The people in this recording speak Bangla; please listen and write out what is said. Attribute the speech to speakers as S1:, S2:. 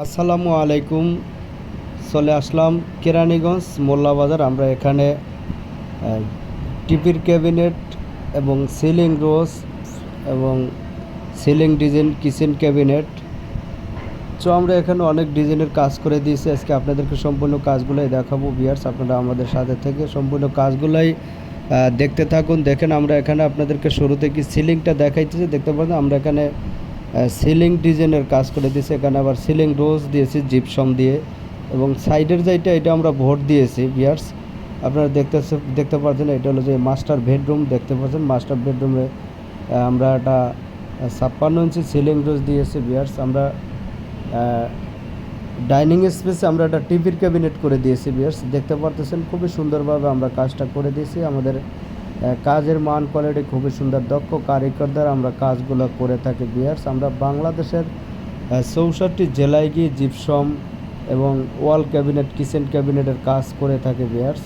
S1: আসসালামু আলাইকুম। চলে আসলাম কেরানীগঞ্জ মোল্লাবাজার। আমরা এখানে টিভির ক্যাবিনেট এবং সিলিং রোজ এবং সিলিং ডিজাইন কিচেন ক্যাবিনেট, তো আমরা এখানে অনেক ডিজাইনের কাজ করে দিয়েছি। আজকে আপনাদেরকে সম্পূর্ণ কাজগুলোই দেখাবো ভিউয়ার্স। আপনারা আমাদের সাথে থেকে সম্পূর্ণ কাজগুলোই দেখতে থাকুন। দেখেন আমরা এখানে আপনাদেরকে শুরু থেকে সিলিংটা দেখাইতেছি, দেখতে পারেন আমরা এখানে সিলিং ডিজাইনের কাজ করে দিয়েছি। এখানে আবার সিলিং রোজ দিয়েছি জিপসম দিয়ে, এবং সাইডের যেটা এটা আমরা ভোট দিয়েছি ভিউয়ার্স। আপনারা দেখতে পাচ্ছেন এটা হলো যে মাস্টার বেডরুম। দেখতে পাচ্ছেন মাস্টার বেডরুমে আমরা একটা 56 ইঞ্চি সিলিং রোজ দিয়েছি ভিউয়ার্স। আমরা ডাইনিং স্পেসে আমরা একটা টিভির ক্যাবিনেট করে দিয়েছি ভিউয়ার্স। দেখতে পারতেছেন খুবই সুন্দরভাবে আমরা কাজটা করে দিয়েছি। আমাদের কাজের মান কোয়ালিটি খুবই সুন্দর, দক্ষ কারিগর দ্বারা আমরা কাজগুলো করে থাকি ভিউয়ার্স। আমরা বাংলাদেশের 64 জেলায় গিয়ে জিপসম এবং ওয়াল ক্যাবিনেট কিচেন ক্যাবিনেটের কাজ করে থাকি ভিউয়ার্স।